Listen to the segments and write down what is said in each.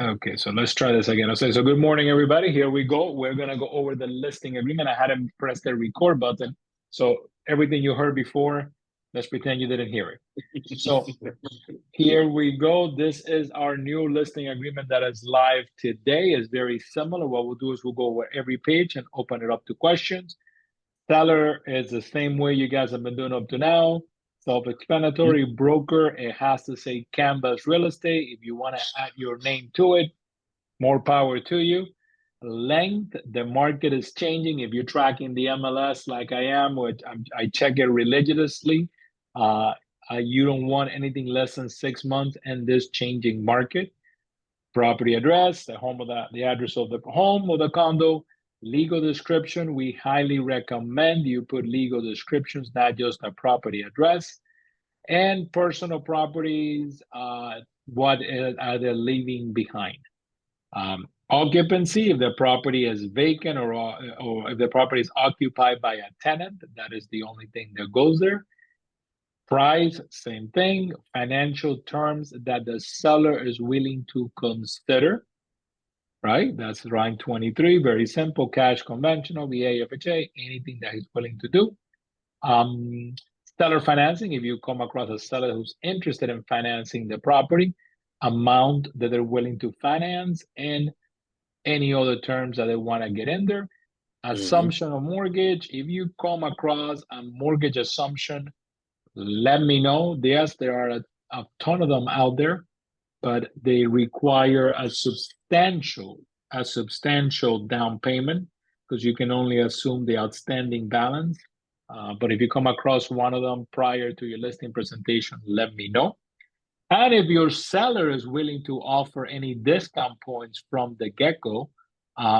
Okay, so let's try this again. Okay, so good morning, everybody. Here we go. We're gonna go over the listing agreement. I hadn't pressed the record button, so everything you heard before, let's pretend you didn't hear it. So here we go. This is our new listing agreement that is live today. It's very similar. What we'll do is we'll go over every page and open it up to questions. Seller is the same way you guys have been doing up to now. Self-explanatory. Broker, it has to say Canvas Real Estate. If you want to add your name to it, more power to you. Length, the market is changing. If you're tracking the MLS like I am, which I check it religiously, you don't want anything less than 6 months in this changing market. Property address, the address of the home or the condo. Legal description, we highly recommend you put legal descriptions, not just a property address. And personal properties, what are they leaving behind? Occupancy, if the property is vacant or if the property is occupied by a tenant, that is the only thing that goes there. Price, same thing. Financial terms that the seller is willing to consider, right? That's line 23, very simple, cash, conventional, VA, FHA, anything that he's willing to do. Seller financing, if you come across a seller who's interested in financing the property, amount that they're willing to finance, and any other terms that they want to get in there. Assumption of mortgage, if you come across a mortgage assumption, let me know. Yes, there are a ton of them out there, but they require a substantial down payment because you can only assume the outstanding balance. But if you come across one of them prior to your listing presentation, let me know. And if your seller is willing to offer any discount points from the get-go,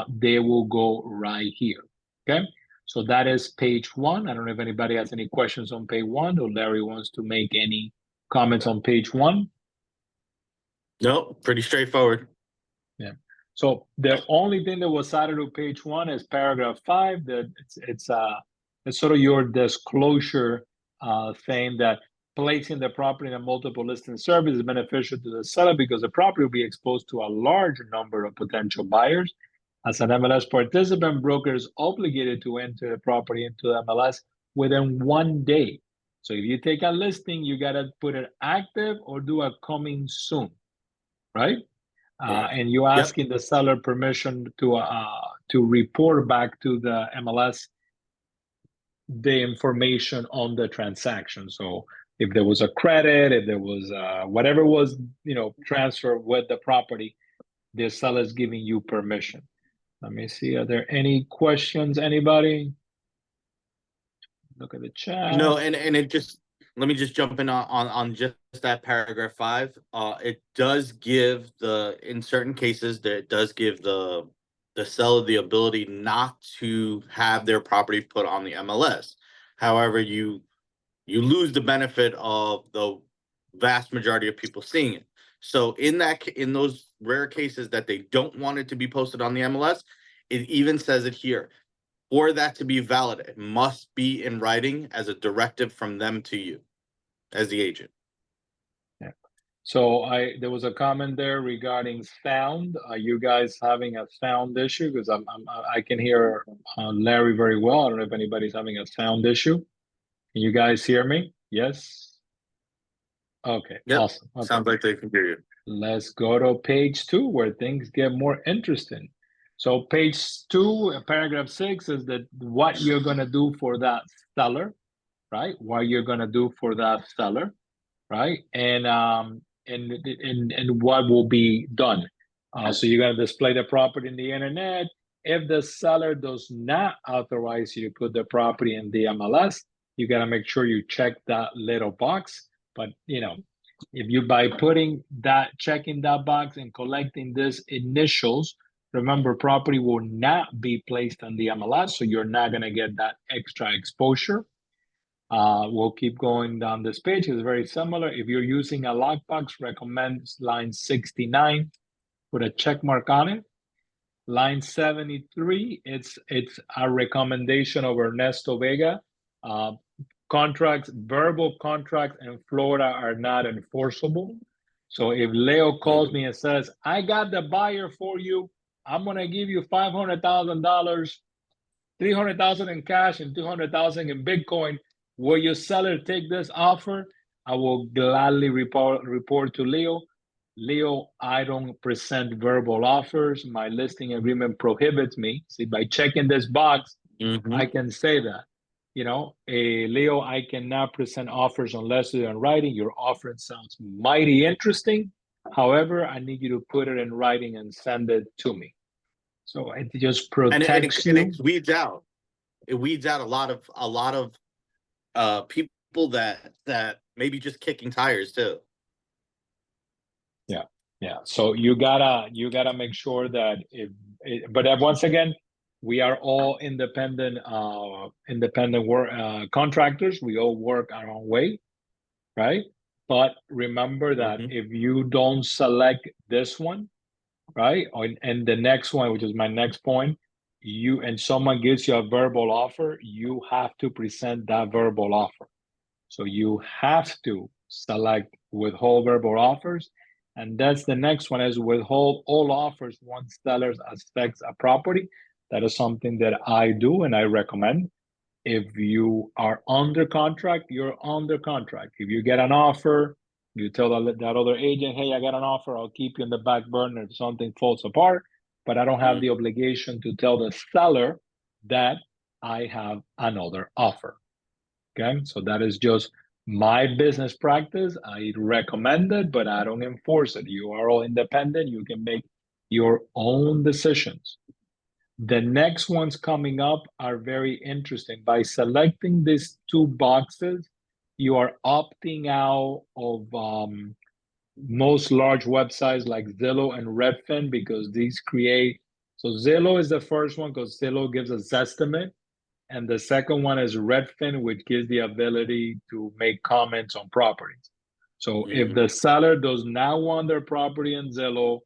they will go right here, okay? So that is page one. I don't know if anybody has any questions on page one or Larry wants to make any comments on page one. No, pretty straightforward. Yeah. So the only thing that was added to page one is paragraph 5. That it's sort of your disclosure saying that placing the property in a multiple listing service is beneficial to the seller because the property will be exposed to a large number of potential buyers. As an MLS participant, broker is obligated to enter the property into the MLS within 1 day. So if you take a listing, you got to put it active or do a coming soon, right? And you asking the seller permission to report back to the MLS the information on the transaction. So if there was a credit, if there was whatever was transfer with the property, the seller is giving you permission. Let me see. Are there any questions? Anybody? Look at the chat. No, and it just let me just jump in on just that paragraph 5. It does give in certain cases that it does give the seller the ability not to have their property put on the MLS. However, you lose the benefit of the vast majority of people seeing it. So in those rare cases that they don't want it to be posted on the MLS, it even says it here. For that to be valid, it must be in writing as a directive from them to you as the agent. Yeah. So there was a comment there regarding sound. Are you guys having a sound issue? Because I can hear Larry very well. I don't know if anybody's having a sound issue. Can you guys hear me? Yes. Okay. Yep. Awesome. Okay. Sounds like they can hear you. Let's go to page 2 where things get more interesting. So page 2, paragraph 6 is that what you're going to do for that seller, right? What you're going to do for that seller, right? And what will be done. So you're going to display the property in the internet. If the seller does not authorize you to put the property in the MLS, you got to make sure you check that little box. But if you by checking that box and collecting these initials, remember property will not be placed on the MLS, so you're not going to get that extra exposure. We'll keep going down this page. It's very similar. If you're using a lockbox, recommend line 69, put a check mark on it. Line 73, it's a recommendation of Ernesto Vega. Verbal contracts in Florida are not enforceable. So if Leo calls Mhm. me and says, I got the buyer for you, I'm gonna give you $500,000, 300,000 in cash and 200,000 in Bitcoin. Will your seller take this offer? I will gladly report to Leo. Leo, I don't present verbal offers. My listing agreement prohibits me. See, by checking this box, I Mhm. can say that. Leo, I cannot present offers unless they're in writing. Your offer sounds mighty interesting. However, I need you to put it in writing and send it to me. So it just And protects and you. it weeds out. It weeds out a lot of people that maybe just kicking tires too. Yeah, yeah. So you gotta make sure that but once again, we are all independent work contractors. We all work our own way, right? But remember that Mhm. if you don't select this one, right, and the next one, which is my next point, you and someone gives you a verbal offer, you have to present that verbal offer. So you have to select withhold verbal offers. And that's the next one is withhold all offers once sellers affects a property. That is something that I do and I recommend. If you are under contract, you're under contract. If you get an offer, you tell that other agent, hey, I got an offer. I'll keep you in the back burner if something falls apart. But I don't have the Mhm. obligation to tell the seller that I have another offer. Okay, so that is just my business practice. I recommend it, but I don't enforce it. You are all independent. You can make your own decisions. The next ones coming up are very interesting. By selecting these two boxes, you are opting out of most large websites like Zillow and Redfin because these create. So Zillow is the first one because Zillow gives us estimate. And the second one is Redfin, which gives the ability to make comments on properties. So if Mhm. the seller does not want their property in Zillow,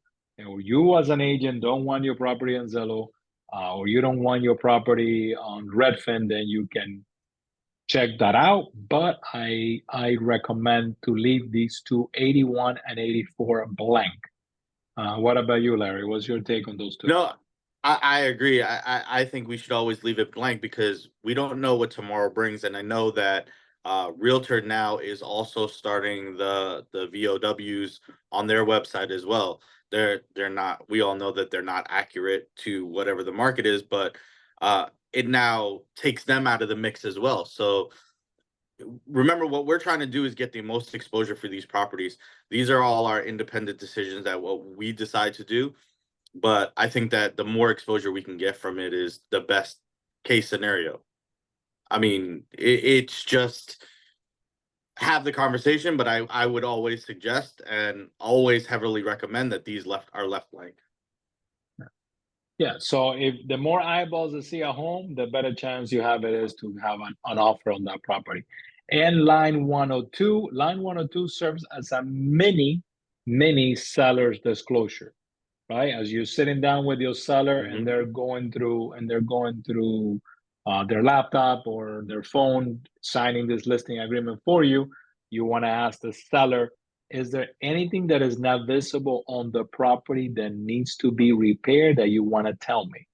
or you as an agent don't want your property in Zillow, or you don't want your property on Redfin, then you can check that out. But I recommend to leave these two 81 and 84 blank. What about you, Larry? What's your take on those two? No, I agree. I think we should always leave it blank because we don't know what tomorrow brings. And I know that Realtor now is also starting the VOWs on their website as well. They're not. We all know that they're not accurate to whatever the market is, but it now takes them out of the mix as well. So remember, what we're trying to do is get the most exposure for these properties. These are all our independent decisions that what we decide to do, but I think that the more exposure we can get from it is the best case scenario. I mean, it's just have the conversation, but I would always suggest and always heavily recommend that these left are left blank. Yeah, so if the more eyeballs that see a home, the better chance you have it is to have an offer on that property. And line 102 serves as a mini seller's disclosure, right? As you're sitting down with your seller and Hmm. they're going through their laptop or their phone signing this listing agreement for you, you want to ask the seller, is there anything that is not visible on the property that needs to be repaired that you want to tell me?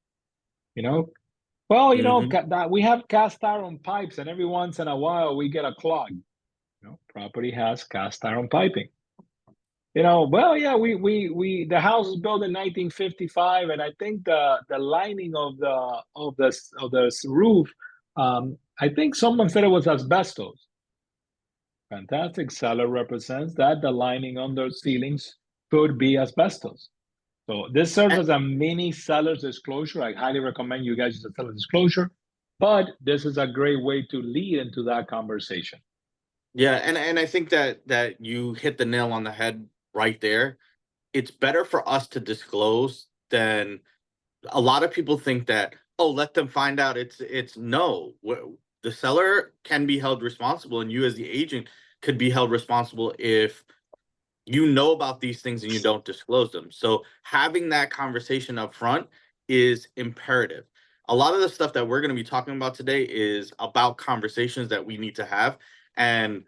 You know, well, Hmm. that we have cast iron pipes, and every once in a while we get a clog. Property has cast iron piping. Well, yeah, we the house was built in 1955, and I think the lining of the roof, I think someone said it was asbestos. Fantastic. Seller represents that the lining on the ceilings could be asbestos. So this serves as a mini seller's disclosure. I highly recommend you guys use a seller's disclosure, but this is a great way to lead into that conversation. Yeah, and I think that you hit the nail on the head right there. It's better for us to disclose than a lot of people think that, oh, let them find out. It's no. The seller can be held responsible, and you as the agent could be held responsible if you know about these things and you don't disclose them. So having that conversation up front is imperative. A lot of the stuff that we're going to be talking about today is about conversations that we need to have and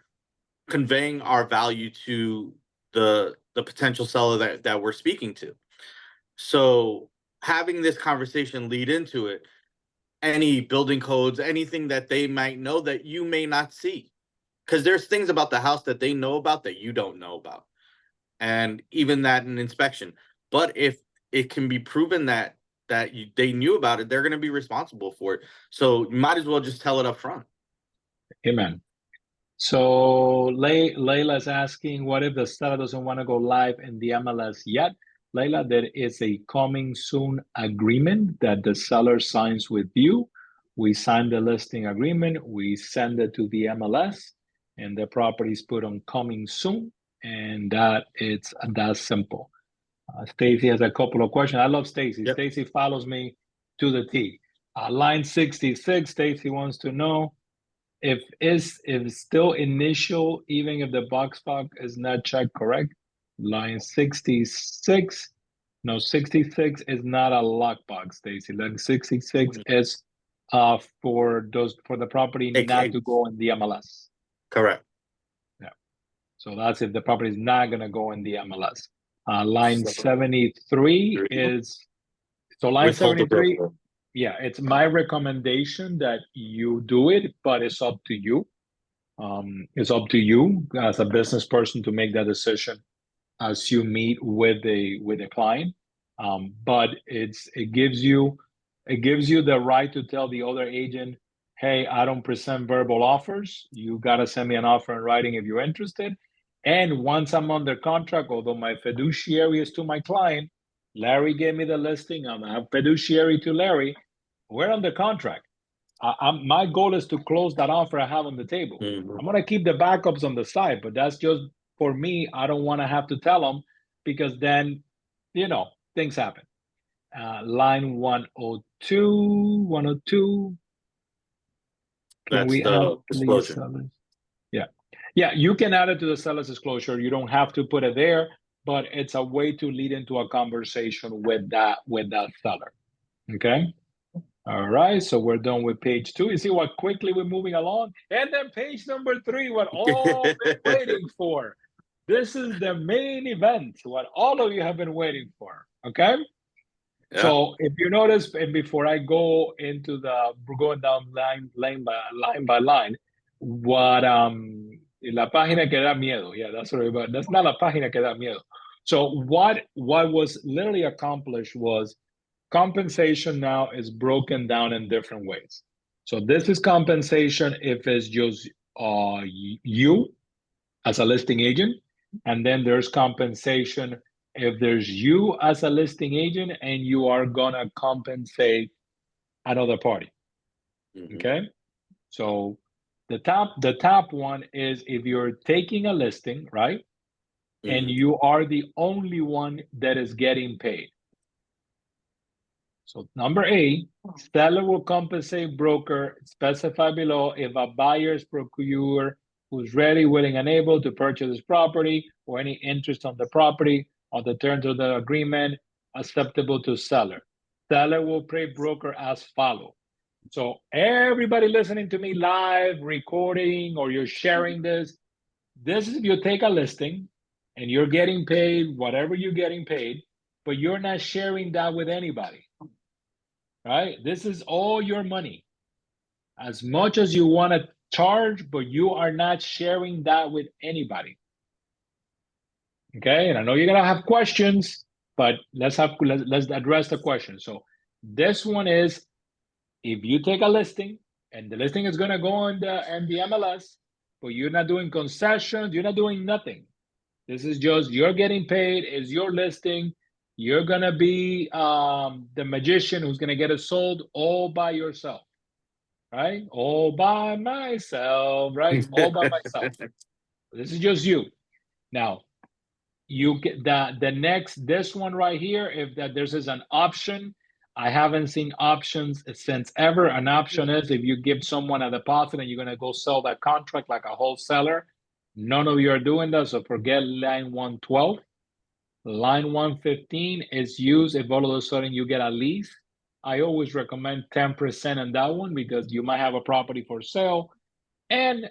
conveying our value to the potential seller that we're speaking to. So having this conversation lead into it, any building codes, anything that they might know that you may not see, because there's things about the house that they know about that you don't know about, and even that in inspection. But if it can be proven that they knew about it, they're going to be responsible for it. So you might as well just tell it up front. Amen. So Layla's asking, what if the seller doesn't want to go live in the MLS yet? Layla, there is a coming soon agreement that the seller signs with you. We sign the listing agreement, we send it to the MLS, and the property is put on coming soon, and it's that simple. Stacy has a couple of questions. I love Stacy. Yep. Stacy follows me to the T. Line 66, Stacy wants to know if it's still initial, even if the box is not checked correct. Line 66, no, 66 is not a lockbox, Stacy. Line 66 is for the property not to go in the MLS. Correct. Yeah. So that's if the property is not going to go in the MLS. Line 73 is, so line 73, yeah, it's my recommendation that you do it, but it's up to you. It's up to you as a business person to make that decision as you meet with a client. But it gives you the right to tell the other agent, hey, I don't present verbal offers. You got to send me an offer in writing if you're interested. And once I'm under contract, although my fiduciary is to my client, Larry gave me the listing. I'm a fiduciary to Larry. We're under contract. My goal is to close that offer I have on the table. I'm going to keep the backups on the side, but that's just for me. I don't want to have to tell them, because then, things happen. Line 102. Can we add disclosure? Yeah, you can add it to the seller's disclosure. You don't have to put it there, but it's a way to lead into a conversation with that seller. Okay. All right, so we're done with page 2. You see what quickly we're moving along? And then page number 3, what all been waiting for. This is the main event, what all of you have been waiting for, okay? Yeah. So if you notice, and before I go into going down line by line, what la página que da miedo. Yeah, that's not la página que da miedo. So what was literally accomplished was, compensation now is broken down in different ways. So this is compensation if it's just you as a listing agent, and then there's compensation if there's you as a listing agent and you are gonna compensate another party. Okay, so the top one is if you're taking a listing, right, and you are the only one that is getting paid. So number A, seller will compensate broker specified below if a buyer's procure who's ready, willing, and able to purchase this property or any interest on the property on the terms of the agreement acceptable to seller. Seller will pay broker as follow. So everybody listening to me live, recording, or you're sharing this is if you take a listing and you're getting paid whatever you're getting paid, but you're not sharing that with anybody. Right? This is all your money. As much as you want to charge, but you are not sharing that with anybody. Okay, and I know you're gonna have questions, but let's address the question. So this one is, if you take a listing and the listing is gonna go on the MLS, but you're not doing concessions, you're not doing nothing. This is just you're getting paid, is your listing. You're gonna be the magician who's gonna get it sold all by yourself, right? All by myself, right? All by myself. This is just you. Now, you get this one right here. If this is an option, I haven't seen options since ever. An option is if you give someone a deposit and you're gonna go sell that contract like a wholesaler. None of you are doing that, so forget line 112. Line 115 is used if all of a sudden you get a lease. I always recommend 10% on that one because you might have a property for sale and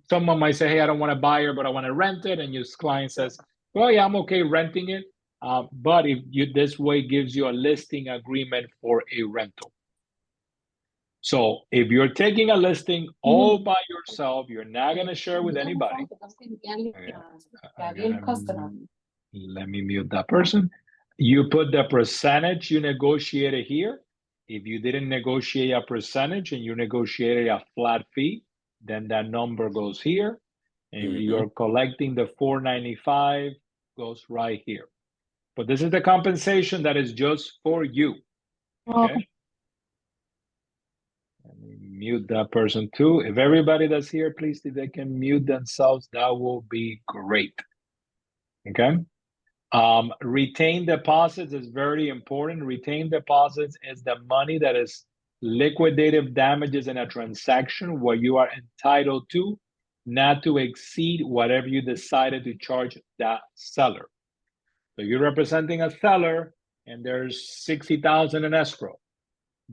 someone might say, hey, I don't want to buy it, but I want to rent it. And your client says, well, yeah, I'm okay renting it. But if you this way gives you a listing agreement for a rental. So if you're taking a listing all by yourself, you're not gonna share with anybody. Okay. Let me mute that person. You put the percentage you negotiated here. If you didn't negotiate a percentage and you negotiated a flat fee, then that number goes here. And if you're collecting the 495, goes right here. But this is the compensation that is just for you. Okay. Let me mute that person too. If everybody that's here, please, if they can mute themselves, that will be great. Okay. Retained deposits is very important. Retained deposits is the money that is liquidative damages in a transaction where you are entitled to, not to exceed whatever you decided to charge that seller. So you're representing a seller and there's 60,000 in escrow.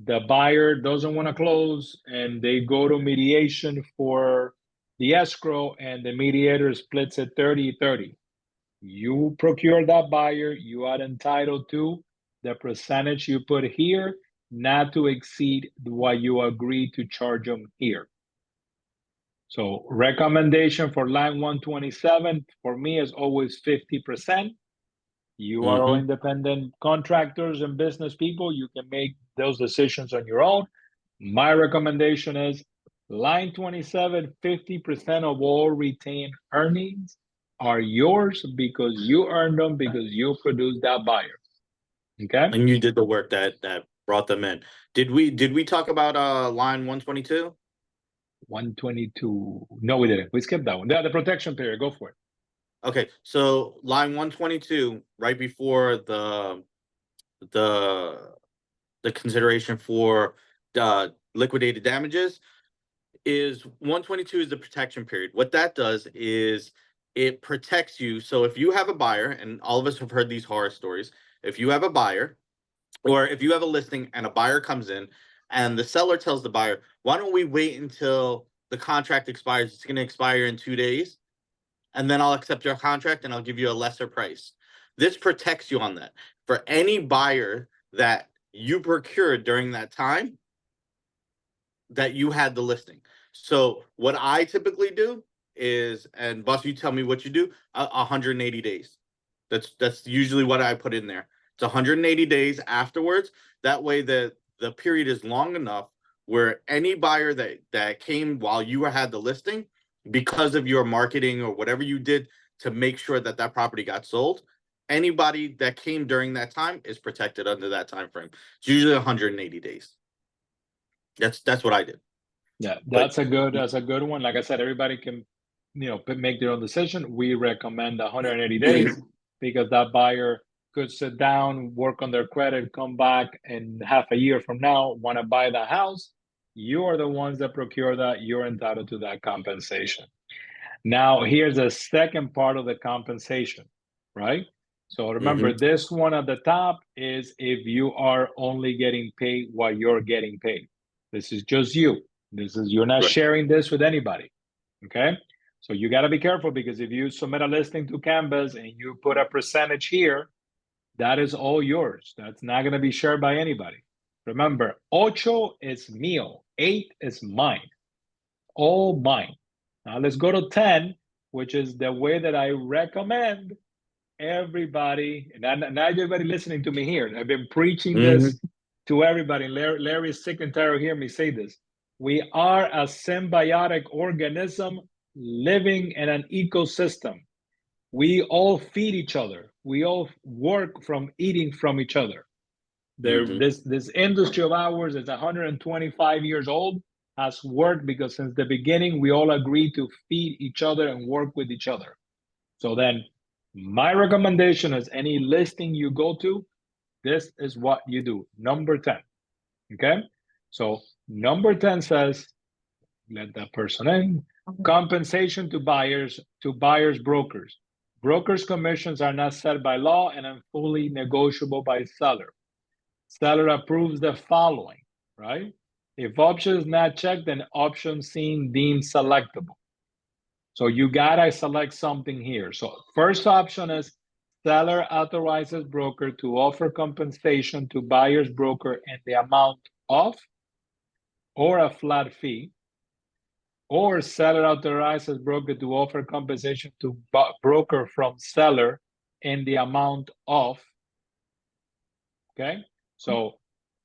The buyer doesn't want to close and they go to mediation for the escrow and the mediator splits it 30-30. You procure that buyer, you are entitled to the percentage you put here, not to exceed what you agree to charge them here. So recommendation for line 127 for me is always 50%. You are all independent contractors and business people. You can make those decisions on your own. My recommendation is line 27, 50% of all retained earnings are yours because you earned them because you produced that buyer. Okay. And you did the work that brought them in. Did we talk about line 122? 122. No, we didn't. We skipped that one. The protection period. Go for it. Okay, so line 122, right before the consideration for liquidated damages, is 122 is the protection period. What that does is it protects you. So if you have a buyer, and all of us have heard these horror stories, if you have a buyer, or if you have a listing and a buyer comes in and the seller tells the buyer, why don't we wait until the contract expires? It's going to expire in 2 days. And then I'll accept your contract and I'll give you a lesser price. This protects you on that. For any buyer that you procured during that time that you had the listing. So what I typically do is, and boss, you tell me what you do, 180 days. That's usually what I put in there. It's 180 days afterwards. That way the period is long enough where any buyer that came while you had the listing, because of your marketing or whatever you did to make sure that that property got sold, anybody that came during that time is protected under that time frame. It's usually 180 days. That's what I did. Yeah, that's a good one. Like I said, everybody can, make their own decision. We recommend 180 days because that buyer could sit down, work on their credit, come back, and half a year from now want to buy the house. You are the ones that procure that. You're entitled to that compensation. Now, here's the second part of the compensation, right? So remember, this one at the top is if you are only getting paid what you're getting paid. This is just you. You're not sharing this with anybody. Okay. So you got to be careful because if you submit a listing to Canvas and you put a percentage here, that is all yours. That's not going to be shared by anybody. Remember, ocho is mío, 8 is mine, all mine. Now let's go to 10, which is the way that I recommend everybody, and not everybody listening to me here. I've been preaching this to everybody. Larry is sick and tired of hearing me say this. We are a symbiotic organism living in an ecosystem. We all feed each other. We all work from eating from each other. This industry of ours is 125 years old, has worked because since the beginning, we all agreed to feed each other and work with each other. So then my recommendation is any listing you go to, this is what you do. Number 10. Okay. So number 10 says, let that person in. Compensation to buyers, brokers. Brokers' commissions are not set by law and are fully negotiable by seller. Seller approves the following, right? If option is not checked, then option seen deemed selectable. So you gotta select something here. So first option is seller authorizes broker to offer compensation to buyer's broker in the amount of or a flat fee, or seller authorizes broker to offer compensation to broker from seller in the amount of. Okay, so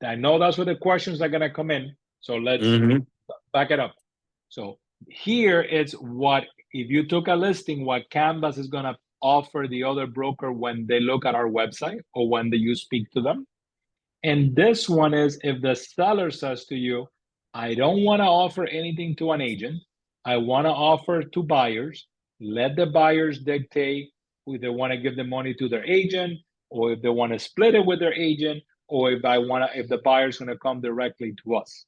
I know that's where the questions are going to come in. So let's back it up. So here it's what, if you took a listing, what Canvas is going to offer the other broker when they look at our website or when you speak to them. And this one is if the seller says to you, I don't want to offer anything to an agent. I want to offer to buyers. Let the buyers dictate if they want to give the money to their agent, or if they want to split it with their agent, or if the buyer's going to come directly to us.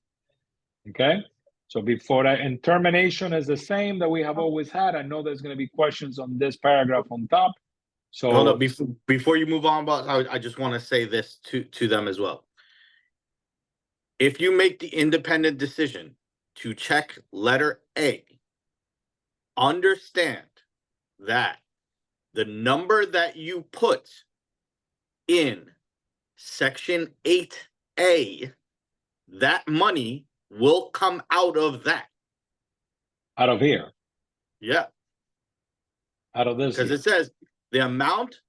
Okay. So before that, and termination is the same that we have always had. I know there's going to be questions on this paragraph on top. So hold up, before you move on, but I just want to say this to them as well. If you make the independent decision to check letter A, understand that the number that you put in section 8A, that money will come out of that. Out of here. Yeah. Out of this. Because it says the amount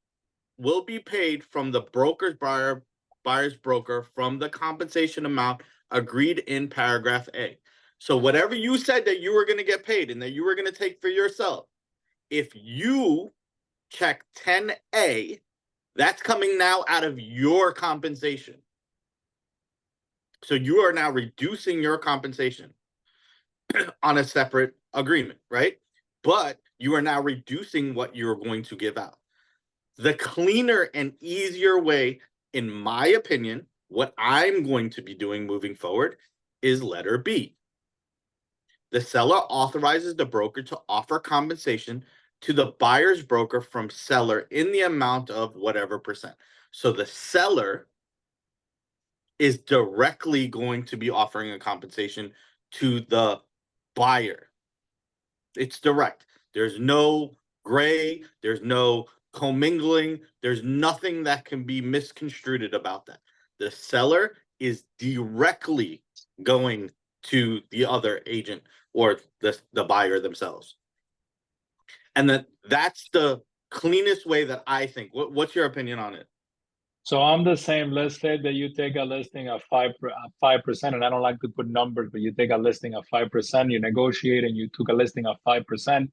will be paid from the buyer's broker from the compensation amount agreed in paragraph A. So whatever you said that you were going to get paid and that you were going to take for yourself, if you check 10A, that's coming now out of your compensation. So you are now reducing your compensation on a separate agreement, right? But you are now reducing what you're going to give out. The cleaner and easier way, in my opinion, what I'm going to be doing moving forward is letter B. The seller authorizes the broker to offer compensation to the buyer's broker from seller in the amount of whatever percent. So the seller is directly going to be offering a compensation to the buyer. It's direct. There's no gray. There's no commingling. There's nothing that can be misconstrued about that. The seller is directly going to the other agent or the buyer themselves. And that's the cleanest way that I think. What's your opinion on it? So I'm the same. Let's say that you take a listing of 5%, and I don't like to put numbers, but you take a listing of 5%, you negotiate, and you took a listing of 5%,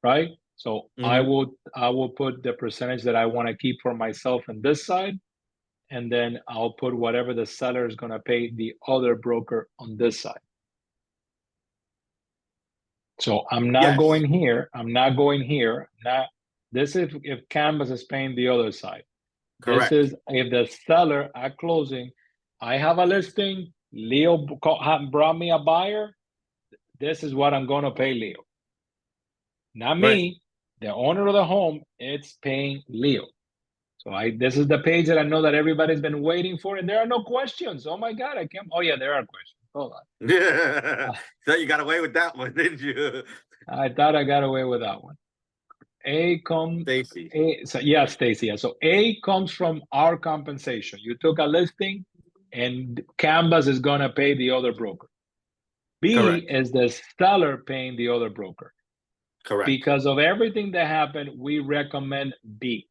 right? So I will put the percentage that I want to keep for myself on this side, and then I'll put whatever the seller is going to pay the other broker on this side. So I'm not going here. I'm not going here. This is if Canvas is paying the other side. Correct. This is if the seller at closing, I have a listing, Leo brought me a buyer, this is what I'm going to pay Leo. Not me, the owner of the home, it's paying Leo. So this is the page that I know that everybody's been waiting for, and there are no questions. Oh my God, oh yeah, there are questions. Hold on. Yeah. So you got away with that one, didn't you? I thought I got away with that one. A comes Stacy. So yeah, Stacy. Yeah. So A comes from our compensation. You took a listing, and Canvas is gonna pay the other broker. B Correct. Is the seller paying the other broker. Correct. Because of everything that happened, we recommend B.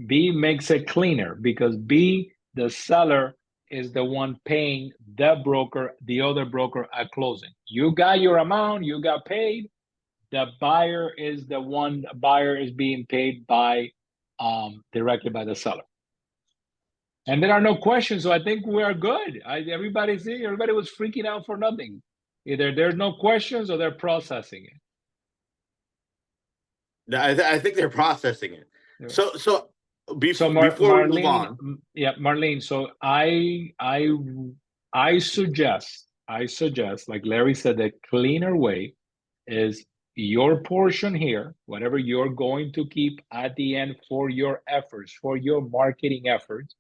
B makes it cleaner because B, the seller, is the one paying the broker, the other broker at closing. You got your amount, you got paid. The buyer is being paid by directly by the seller. And there are no questions, so I think we are good. Everybody was freaking out for nothing. Either there's no questions or they're processing it. I think they're processing it. So before Marlene, we move on, yeah, Marlene. So I suggest, like Larry said, the cleaner way is your portion here, whatever you're going to keep at the end for your efforts, for your marketing efforts,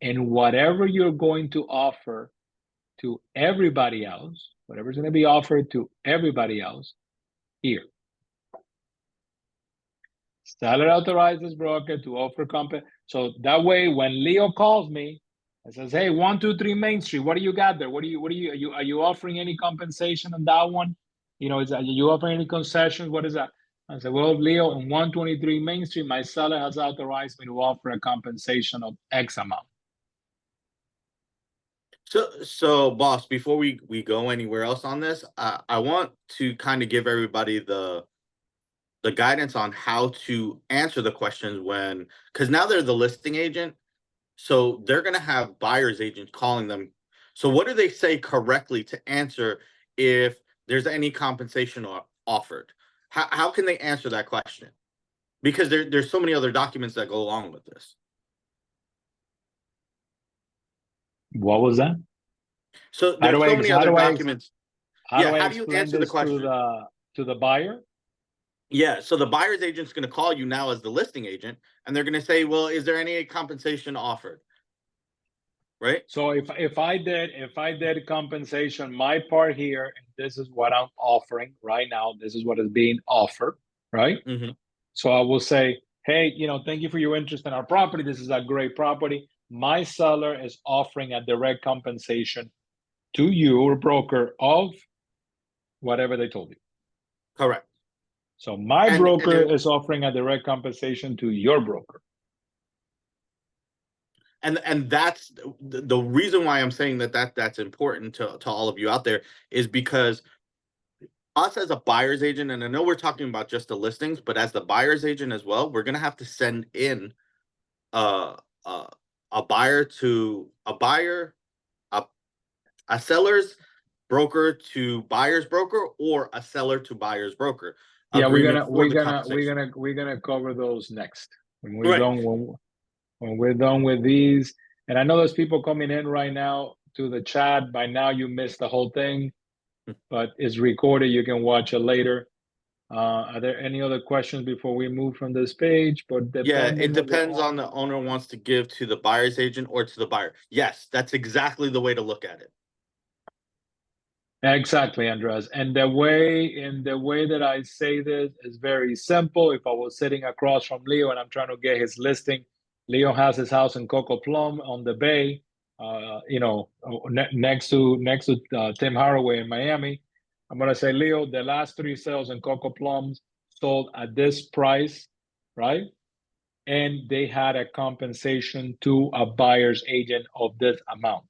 and whatever you're going to offer to everybody else, whatever's going to be offered to everybody else here. Seller authorizes broker to offer so that way when Leo calls me and says, hey, 123 Main Street, what do you got there? Are you offering any compensation on that one? You know, are you offering any concessions? What is that? I said, well, Leo, on 123 Main Street, my seller has authorized me to offer a compensation of X amount. So boss, before we go anywhere else on this, I want to kind of give everybody the guidance on how to answer the questions when, because now they're the listing agent, so they're going to have buyer's agents calling them. So what do they say correctly to answer if there's any compensation offered? How can they answer that question? Because there's so many other documents that go along with this. What was that? So there's so many other documents. How do you answer the question to the buyer? Yeah, so the buyer's agent's going to call you now as the listing agent, and they're going to say, well, is there any compensation offered? Right? So if I did compensation, my part here, this is what I'm offering right now. This is what is being offered, right? Mm-hmm. So I will say, hey, thank you for your interest in our property. This is a great property. My seller is offering a direct compensation to you or broker of whatever they told you. Correct. So my broker is offering a direct compensation to your broker. And that's the reason why I'm saying that's important to all of you out there, is because us as a buyer's agent, and I know we're talking about just the listings, but as the buyer's agent as well, we're going to have to send in a seller's broker to buyer's broker, or a seller to buyer's broker. Yeah, we're gonna cover those next when we're done when we're done with these. And I know there's people coming in right now to the chat. By now you missed the whole thing, but it's recorded. You can watch it later. Are there any other questions before we move from this page? But yeah, it depends on the owner wants to give to the buyer's agent or to the buyer. Yes, that's exactly the way to look at it. Exactly, Andres. And the way that I say this is very simple. If I was sitting across from Leo and I'm trying to get his listing, Leo has his house in Coco Plum on the bay, next to Tim Hardaway in Miami. I'm gonna say, Leo, the last 3 sales in Coco Plums sold at this price, right? And they had a compensation to a buyer's agent of this amount.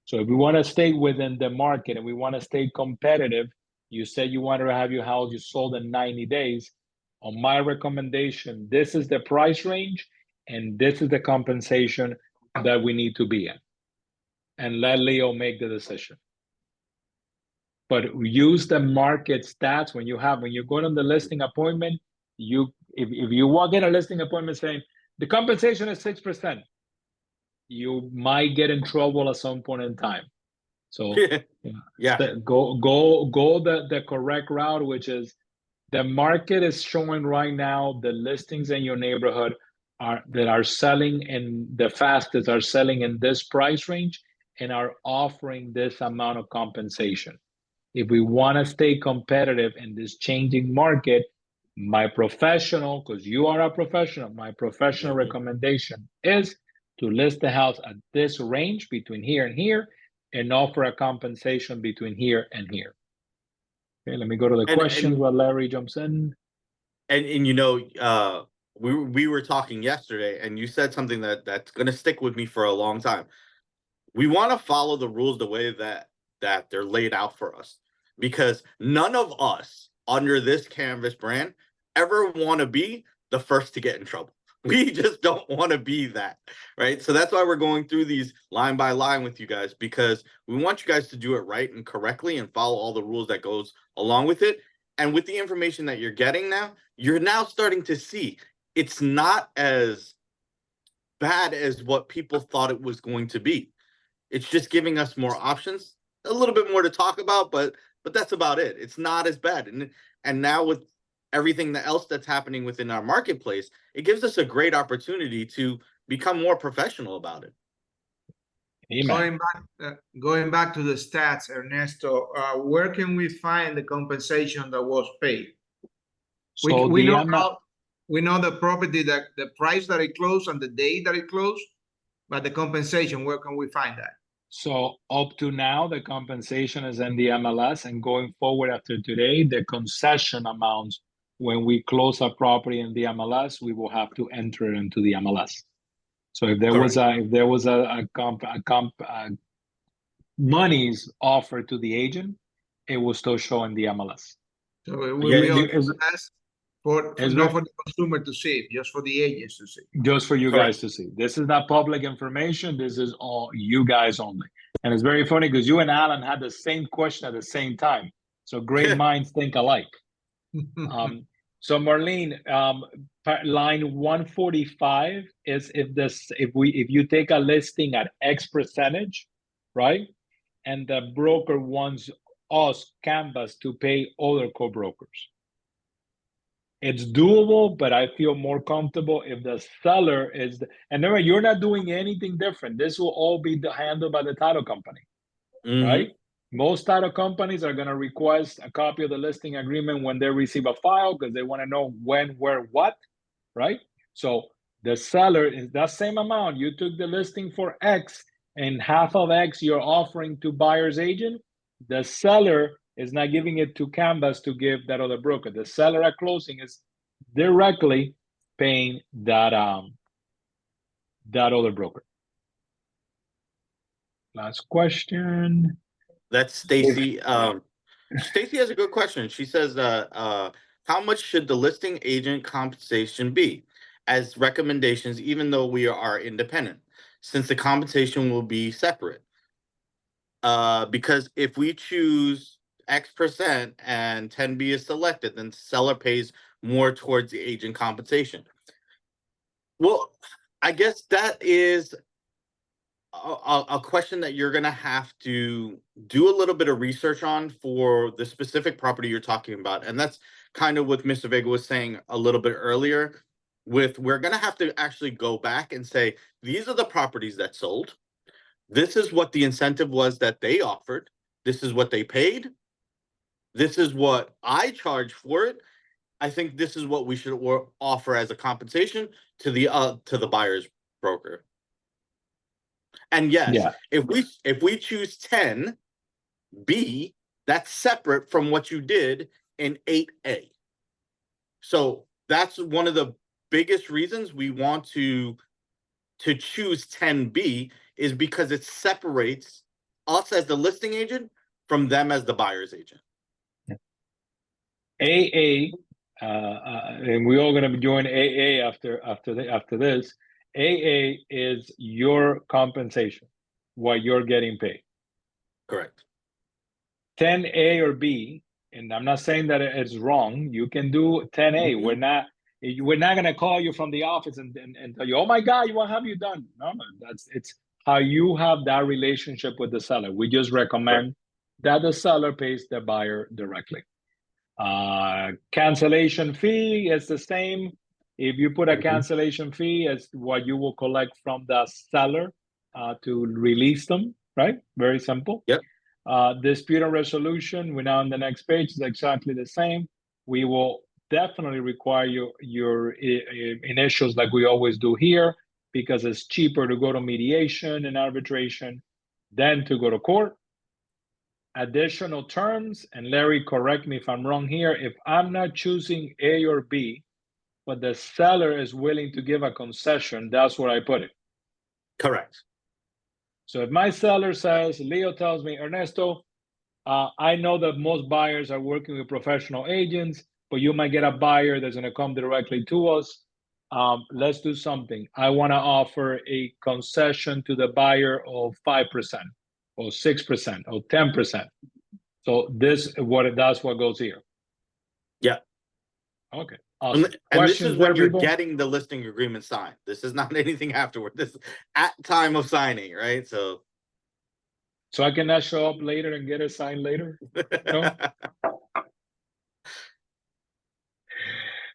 So if we want to stay within the market and we want to stay competitive, you said you wanted to have your house you sold in 90 days. On my recommendation, this is the price range and this is the compensation that we need to be in. And let Leo make the decision. But use the market stats when you're going on the listing appointment. If you walk in a listing appointment saying the compensation is 6%, you might get in trouble at some point in time. So go the correct route, which is the market is showing right now the listings in your neighborhood that are selling and the fastest are selling in this price range and are offering this amount of compensation. If we want to stay competitive in this changing market, my professional, because you are a professional, my professional recommendation is to list the house at this range between here and here and offer a compensation between here and here. Okay, let me go to the questions while Larry jumps in. And we were talking yesterday, and you said something that's going to stick with me for a long time. We want to follow the rules the way that they're laid out for us, because none of us under this Canvas brand ever want to be the first to get in trouble. We just don't want to be that, right? So that's why we're going through these line by line with you guys, because we want you guys to do it right and correctly and follow all the rules that goes along with it. And with the information that you're getting now, you're now starting to see it's not as bad as what people thought it was going to be. It's just giving us more options, a little bit more to talk about, but that's about it. It's not as bad. And now with everything else that's happening within our marketplace, it gives us a great opportunity to become more professional about it. Going back to the stats, Ernesto, where can we find the compensation that was paid? So we know how We know the property, that the price that it closed and the day that it closed, but the compensation, where can we find that? So up to now, the compensation is in the MLS, and going forward after today, the concession amounts, when we close a property in the MLS, we will have to enter it into the MLS. So if there was monies offered to the agent, it will still show in the MLS. So it will Yeah, be on is- MLS for is not there- for the consumer to see, just for the agents to see. Just for you Correct. guys to see. This is not public information. This is all you guys only. And it's very funny because you and Alan had the same question at the same time. So great minds think alike. So Marlene, line 145 is if you take a listing at X percentage, right? And the broker wants us, Canvas, to pay other co-brokers. It's doable, but I feel more comfortable if the seller is, and remember, you're not doing anything different. This will all be handled by the title company, right? Most title companies are going to request a copy of the listing agreement when they receive a file because they want to know when, where, what, right? So the seller is that same amount. You took the listing for X and half of X you're offering to buyer's agent. The seller is not giving it to Canvas to give that other broker. The seller at closing is directly paying that other broker. Last question. That's Stacy. Stacy has a good question. She says, how much should the listing agent compensation be as recommendations, even though we are independent, since the compensation will be separate? Because if we choose X percent and 10B is selected, then seller pays more towards the agent compensation. Well, I guess that is a question that you're going to have to do a little bit of research on for the specific property you're talking about. And that's kind of what Mr. Vega was saying a little bit earlier with, we're going to have to actually go back and say, these are the properties that sold. This is what the incentive was that they offered. This is what they paid. This is what I charge for it. I think this is what we should offer as a compensation to the buyer's broker. And yes, Yeah. if we choose 10B, that's separate from what you did in 8A. So that's one of the biggest reasons we want to choose 10B, is because it separates us as the listing agent from them as the buyer's agent. AA, and we're all going to be joining AA after this. AA is your compensation, what you're getting paid. Correct. 10A or B, and I'm not saying that it's wrong. You can do 10A. Mm-hmm. We're not going to call you from the office and tell you, oh my God, what have you done? No, it's how you have that relationship with the seller. We just recommend that the seller pays the buyer directly. Cancellation fee is the same. If you put a cancellation fee, it's what you will collect from the seller to release them, right? Very simple. Yep. Dispute and resolution, we're now on the next page, is exactly the same. We will definitely require your initials like we always do here, because it's cheaper to go to mediation and arbitration than to go to court. Additional terms, and Larry, correct me if I'm wrong here, if I'm not choosing A or B, but the seller is willing to give a concession, that's where I put it. Correct. So if my seller says, Leo tells me, Ernesto, I know that most buyers are working with professional agents, but you might get a buyer that's going to come directly to us. Let's do something. I want to offer a concession to the buyer of 5% or 6% or 10%. So that's what goes here. Yeah. Okay. Awesome. And this is when you're people? getting the listing agreement signed. This is not anything afterward. This is at time of signing, right? So I cannot show up later and get it signed later?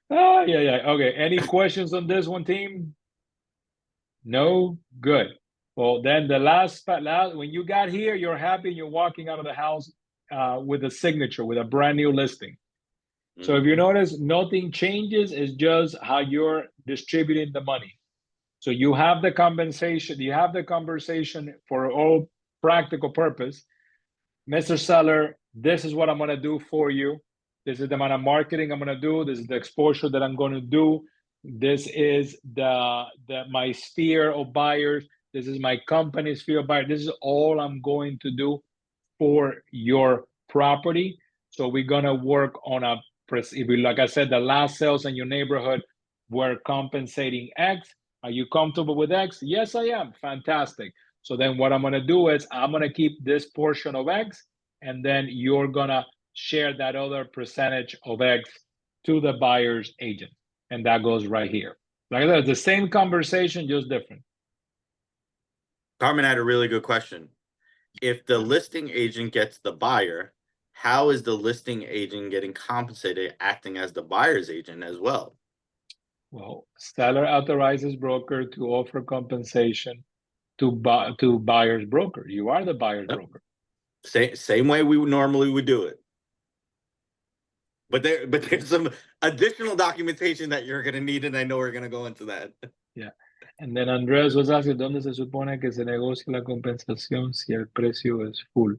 No? Yeah. Okay. Any questions on this one, team? No? Good. Well, then the last when you got here, you're happy and you're walking out of the house with a signature, with a brand new listing. So if you Mhm. notice, nothing changes, it's just how you're distributing the money. So you have the compensation, you have the conversation for all practical purpose. Mr. Seller, this is what I'm gonna do for you. This is the amount of marketing I'm gonna do. This is the exposure that I'm gonna do. This is my sphere of buyers. This is my company's sphere of buyers. This is all I'm going to do for your property. So we're gonna work on a, if we, like I said, the last sales in your neighborhood were compensating X. Are you comfortable with X? Yes, I am. Fantastic. So then what I'm gonna do is I'm gonna keep this portion of X, and then you're gonna share that other percentage of X to the buyer's agent. And that goes right here. Like that, the same conversation, just different. Carmen had a really good question. If the listing agent gets the buyer, how is the listing agent getting compensated acting as the buyer's agent as well? Well, seller authorizes broker to offer compensation to buyer's broker. You are the buyer's Yep. broker. Same way we normally would do it. But there's some additional documentation that you're gonna need, and I know we're gonna go into that. Yeah. And then Andrés was asking, ¿dónde se supone que se negocia la compensación si el precio es full?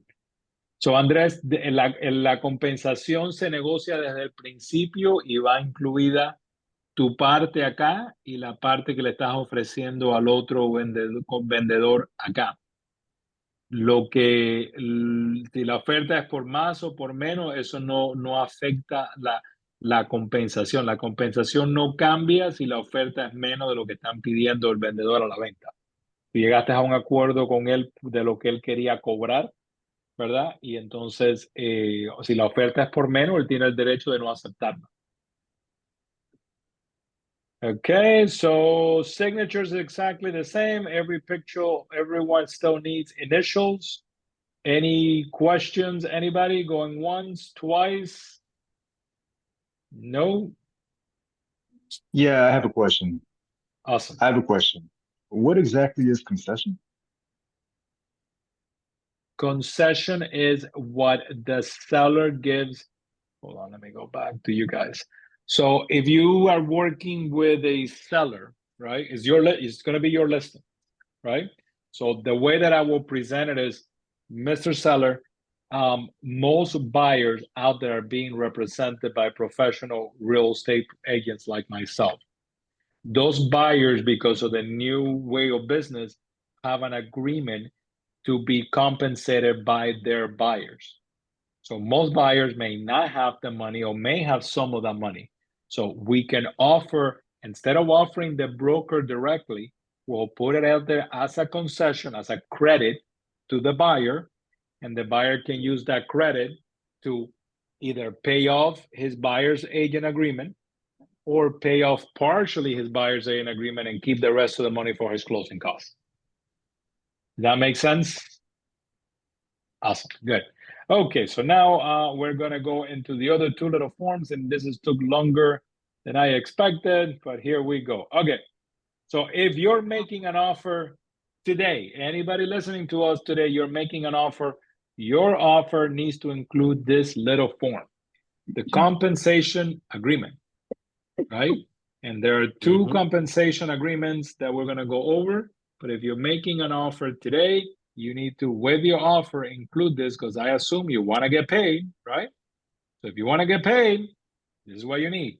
So Andrés, la compensación se negocia desde el principio y va incluida tu parte acá y la parte que le estás ofreciendo al otro vendedor acá. Lo que, si la oferta es por más o por menos, eso no afecta la compensación. La compensación no cambia si la oferta es menos de lo que están pidiendo el vendedor a la venta. Si llegaste a un acuerdo con él de lo que él quería cobrar, ¿verdad? Y entonces, si la oferta es por menos, él tiene el derecho de no aceptarla. Okay, so signatures is exactly the same. Every picture, everyone still needs initials. Any questions? Anybody going once, twice? No? Yeah, I have a question. Awesome. I have a question. What exactly is concession? Concession is what the seller gives. Hold on, let me go back to you guys. So if you are working with a seller, right, it's going to be your listing, right? So the way that I will present it is, Mr. Seller, most buyers out there are being represented by professional real estate agents like myself. Those buyers, because of the new way of business, have an agreement to be compensated by their buyers. So most buyers may not have the money or may have some of that money. So we can offer, instead of offering the broker directly, we'll put it out there as a concession, as a credit to the buyer, and the buyer can use that credit to either pay off his buyer's agent agreement or pay off partially his buyer's agent agreement and keep the rest of the money for his closing costs. Does that make sense? Awesome, good. Okay, so now we're gonna go into the other two little forms, and this took longer than I expected, but here we go. Okay, so if you're making an offer today, anybody listening to us today, you're making an offer, your offer needs to include this little form, the compensation agreement, right? And there are two compensation agreements that we're gonna go over, but if you're making an offer today, you need to, with your offer, include this, because I assume you want to get paid, right? So if you want to get paid, this is what you need.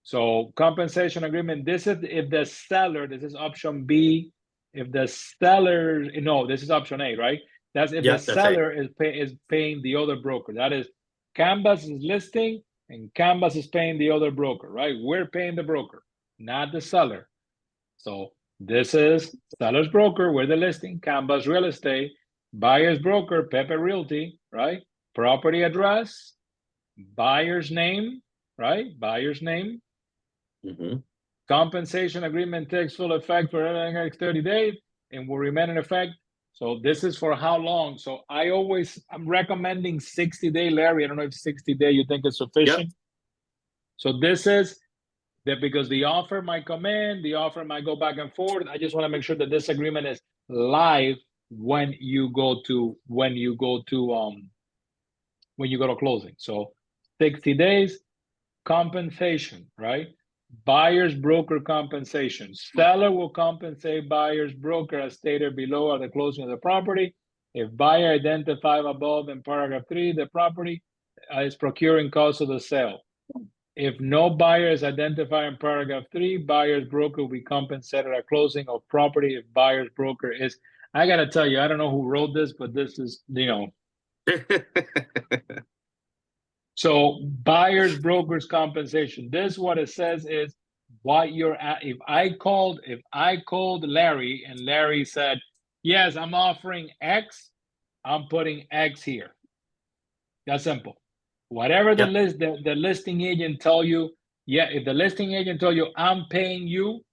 So compensation agreement, this is if the seller, this is option B, if the seller, no, this is option A, right? That's if the seller is paying the other broker. That is, Canvas is listing and Canvas is paying the other broker, right? We're paying the broker, not the seller. So this is seller's broker, we're the listing, Canvas Real Estate, buyer's broker, Pepe Realty, right? Property address, buyer's name, right? Buyer's name. Compensation agreement takes full effect for the next 30 days and will remain in effect. So this is for how long? So I'm recommending 60-day, Larry. I don't know if 60-day you think is sufficient. Yep. So this is that because the offer might come in, the offer might go back and forth. I just want to make sure that this agreement is live when you go to closing. So 60 days, compensation, right? Buyer's broker compensation. Seller will compensate buyer's broker as stated below at the closing of the property. If buyer identified above in paragraph 3, the property is procuring cost of the sale. If no buyer is identified in paragraph 3, buyer's broker will be compensated at closing of property if buyer's broker is. I gotta tell you, I don't know who wrote this, but this is, so buyer's broker's compensation. This what it says is what you're at. If I called Larry and Larry said, yes, I'm offering X, I'm putting X here. That's simple. Whatever the listing agent tell you, if the listing agent told you I'm paying you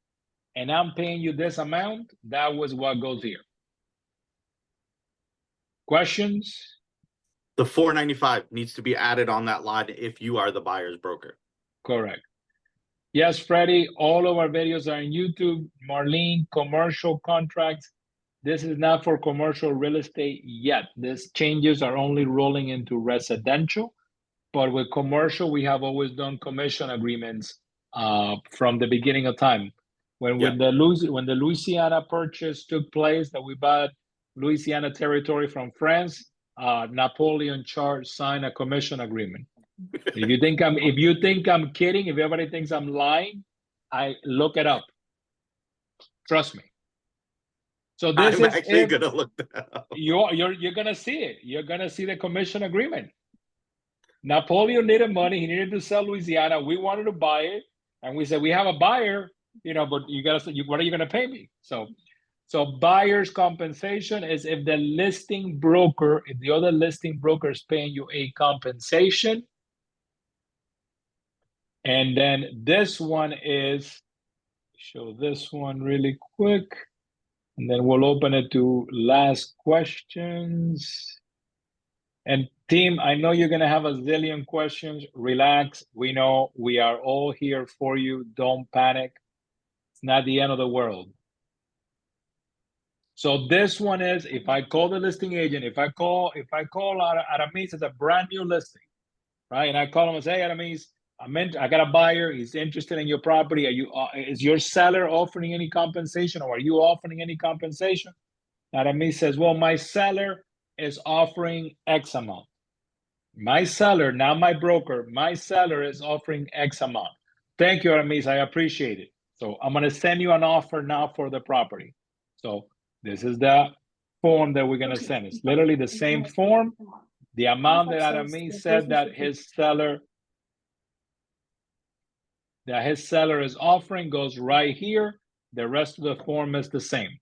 and I'm paying you this amount, that was what goes here. Questions? The $495 needs to be added on that line if you are the buyer's broker. Correct. Yes, Freddie, all of our videos are on YouTube. Marlene, commercial contracts. This is not for commercial real estate yet. These changes are only rolling into residential. But with commercial, we have always done commission agreements from the beginning of time. When the Louisiana purchase took place, that we bought Louisiana territory from France, Napoleon Charles signed a commission agreement. If you think I'm kidding, if everybody thinks I'm lying, I look it up. Trust me. So this I'm actually gonna look that up. You're gonna see it. You're gonna see the commission agreement. Napoleon needed money. He needed to sell Louisiana. We wanted to buy it, and we said we have a buyer, but you gotta say, what are you gonna pay me? So buyer's compensation is if the other listing broker is paying you a compensation, and then this one is, show this one really quick, and then we'll open it to last questions. And team, I know you're going to have a zillion questions. Relax. We know we are all here for you. Don't panic. It's not the end of the world. So this one is, if I call the listing agent, if I call Aramis, it's a brand new listing, right? And I call him and say, hey, Aramis, I got a buyer. He's interested in your property. Is your seller offering any compensation, or are you offering any compensation? Aramis says, well, my seller is offering X amount. My seller, not my broker, my seller is offering X amount. Thank you, Aramis. I appreciate it. So I'm going to send you an offer now for the property. So this is the form that we're going to send. It's literally the same form. The amount that Aramis said that his seller is offering goes right here. The rest of the form is the same.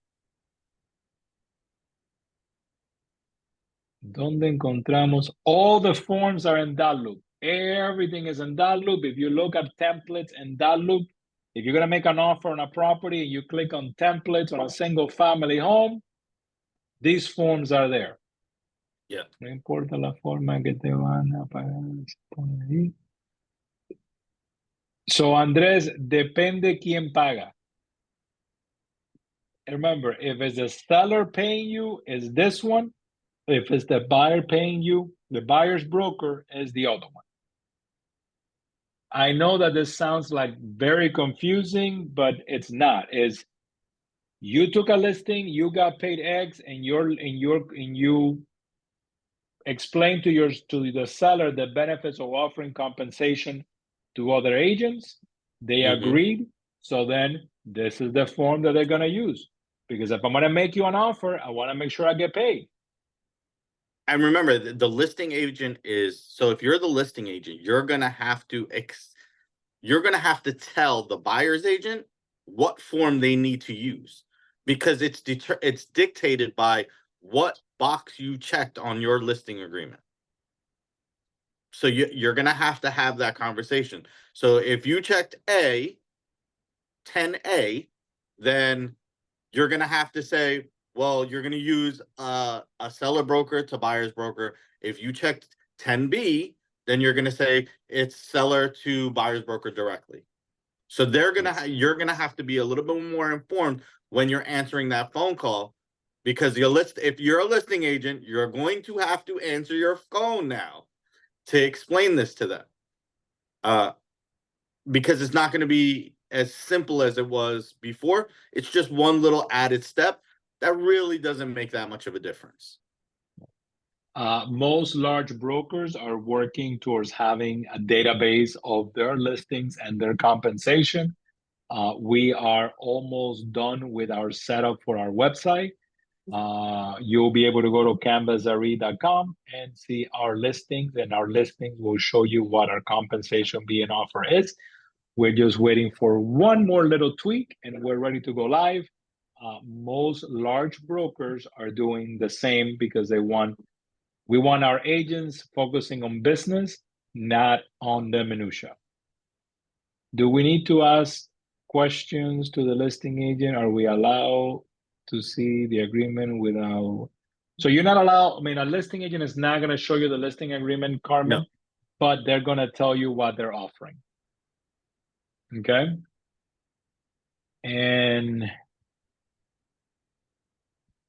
¿Dónde encontramos? All the forms are in that loop. Everything is in that loop. If you look at templates in that loop, if you're going to make an offer on a property and you click on templates on a single family home, these forms are there. Yeah. No importa la forma que te van a pagar. So, Andrés, depende quién paga. Remember, if it's the seller paying you, is this one. If it's the buyer paying you, the buyer's broker is the other one. I know that this sounds like very confusing, but it's not. Is you took a listing, you got paid X, and you explain to the seller the benefits of offering compensation to other agents. They agreed. So then this is the form that they're gonna use. Because if I'm gonna make you an offer, I want to make sure I get paid. And remember, the listing agent is, so if you're the listing agent, you're going to have to tell the buyer's agent what form they need to use, because it's dictated by what box you checked on your listing agreement. So you're going to have that conversation. So if you checked 10A, then you're going to have to say, well, you're going to use a seller broker to buyer's broker. If you checked 10B, then you're going to say it's seller to buyer's broker directly. So you're going to have to be a little bit more informed when you're answering that phone call, because if you're a listing agent, you're going to have to answer your phone now to explain this to them. because it's not going to be as simple as it was before. It's just one little added step that really doesn't make that much of a difference. Most large brokers are working towards having a database of their listings and their compensation. We are almost done with our setup for our website. You'll be able to go to canvasre.com and see our listings, and our listings will show you what our compensation being offer is. We're just waiting for one more little tweak and we're ready to go live. Most large brokers are doing the same because we want our agents focusing on business, not on the minutia. Do we need to ask questions to the listing agent? Are we allowed to see the agreement without? So you're not allowed, I mean, a listing agent is not going to show you the listing agreement, Carmen, No. but they're going to tell you what they're offering. Okay. And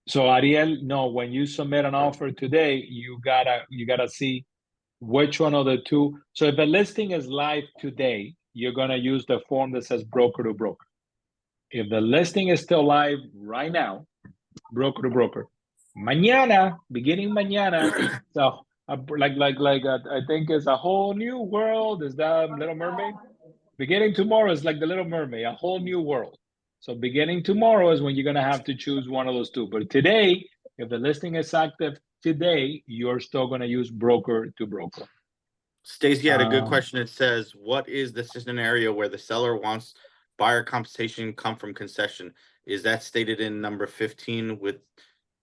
so Ariel, no, when you submit an offer today, you gotta see which one of the two. So if the listing is live today, you're gonna use the form that says broker to broker. If the listing is still live right now, broker to broker. Mañana, beginning mañana, so I think it's a whole new world. Is that Little Mermaid? Beginning tomorrow is like the Little Mermaid, a whole new world. So beginning tomorrow is when you're gonna have to choose one of those two. But today, if the listing is active today, you're still gonna use broker to broker. Stacy had a good question. It says, what is the scenario where the seller wants buyer compensation come from concession? Is that stated in number 15 with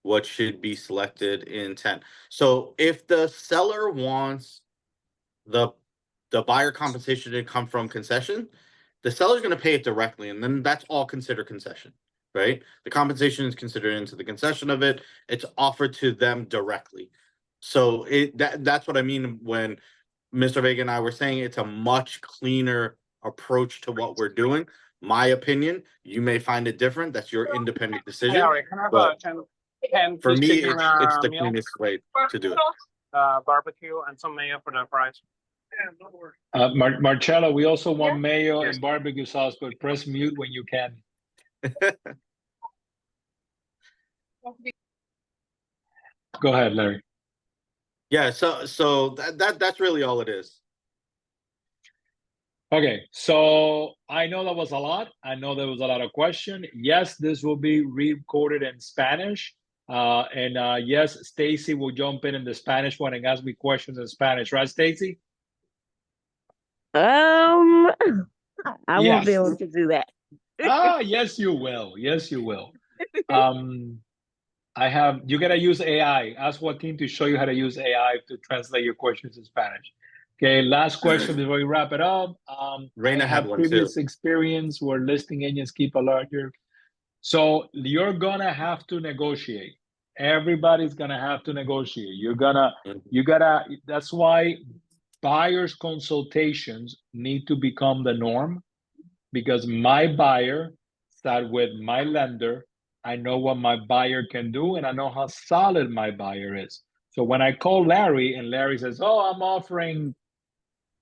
what should be selected in 10? So if the seller wants the buyer compensation to come from concession, the seller's going to pay it directly, and then that's all considered concession, right? The compensation is considered into the concession of it. It's offered to them directly. So that's what I mean when Mr. Vega and I were saying it's a much cleaner approach to what we're doing. My opinion, you may find it different. That's your independent decision. Harry, can I have But 10 for fish me, chicken, it's the meal, cleanest way to do it. barbecue, and some mayo for the fries. Marcella, we also want mayo Yes. and barbecue sauce, but press mute when you can. Go ahead, Larry. Yeah, so that's really all it is. Okay, so I know that was a lot. I know there was a lot of question. Yes, this will be recorded in Spanish. And yes, Stacy will jump in the Spanish one and ask me questions in Spanish, right, Stacy? I won't Yes. be able to do that. Yes, you will. Yes, you will. You gotta use AI. Ask Joaquin to show you how to use AI to translate your questions in Spanish. Okay, last question before we wrap it up. Reina I had have one previous too. experience where listing agents keep a larger. So you're gonna have to negotiate. Everybody's gonna have to negotiate. You gotta, that's why buyers consultations need to become the norm, because my buyer sat with my lender. I know what my buyer can do, and I know how solid my buyer is. So when I call Larry and Larry says, "Oh, I'm offering,"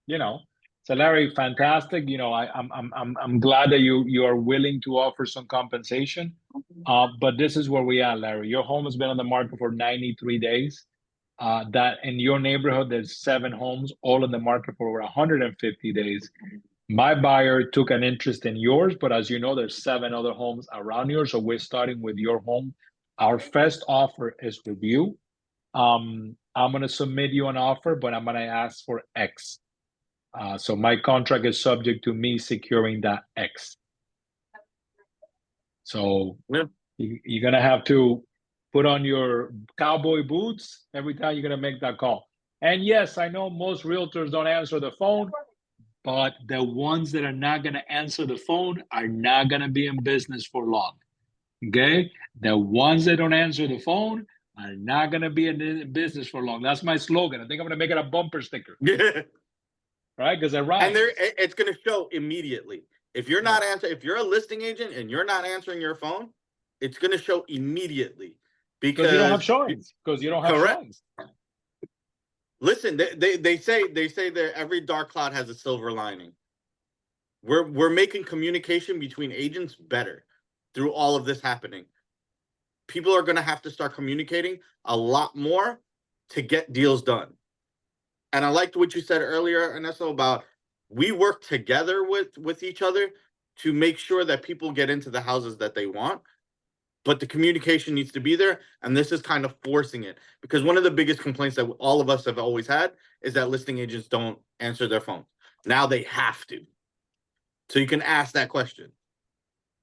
so Larry, fantastic. I'm glad that you are willing to offer some compensation. But this is where we are, Larry. Your home has been on the market for 93 days. That in your neighborhood, there's 7 homes, all in the market for over 150 days. My buyer took an interest in yours, but as you know, there's 7 other homes around yours. So we're starting with your home. Our first offer is with you. I'm going to submit you an offer, but I'm going to ask for X. So my contract is subject to me securing that X. So you're going to have to put on your cowboy boots every time you're going to make that call. And yes, I know most realtors don't answer the phone, but the ones that are not going to answer the phone are not going to be in business for long. Okay? The ones that don't answer the phone are not going to be in business for long. That's my slogan. I think I'm going to make it a bumper sticker. Right? Because it rhymes. And it's going to show immediately. If you're not answering, if you're a listing agent and you're not answering your phone, it's going to show immediately because you don't have showings. Because you don't have showings. Listen, they say that every dark cloud has a silver lining. we're making communication between agents better through all of this happening. People are going to have to start communicating a lot more to get deals done. And I liked what you said earlier, Ernesto, about we work together with each other to make sure that people get into the houses that they want. But the communication needs to be there, and this is kind of forcing it. Because one of the biggest complaints that all of us have always had is that listing agents don't answer their phones. Now they have to. So you can ask that question.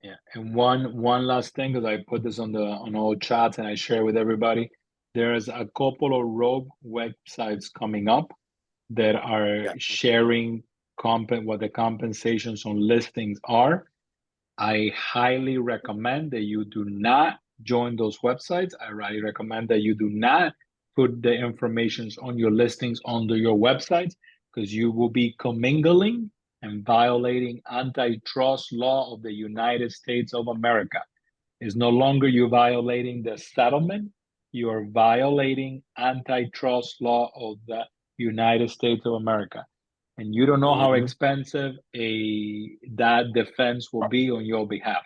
Yeah, and one last thing, because I put this on all chats and I share with everybody. There's a couple of rogue websites coming up that are sharing what the compensations on listings are. I highly recommend that you do not join those websites. I highly recommend that you do not put the information on your listings onto your websites, because you will be commingling and violating antitrust law of the United States of America. It's no longer you violating the settlement, you are violating antitrust law of the United States of America. And you don't know how expensive that defense will be on your behalf.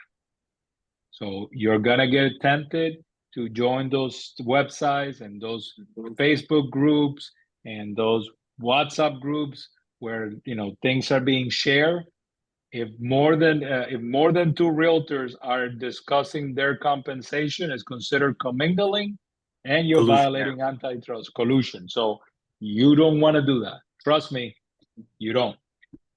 So you're gonna get tempted to join those websites and those Facebook groups and those WhatsApp groups where things are being shared. If more than two realtors are discussing their compensation, is considered commingling, and you're violating antitrust collusion. So you don't want to do that. Trust me, you don't.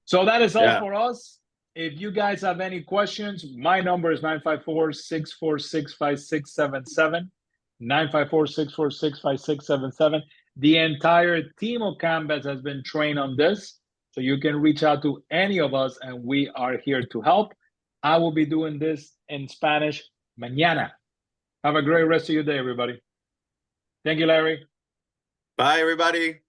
So that is all for us. If you guys have any questions, my number is 954-646-5677. 954-646-5677. The entire team of Canvas has been trained on this. So you can reach out to any of us and we are here to help. I will be doing this in Spanish mañana. Have a great rest of your day, everybody. Thank you, Larry. Bye, everybody.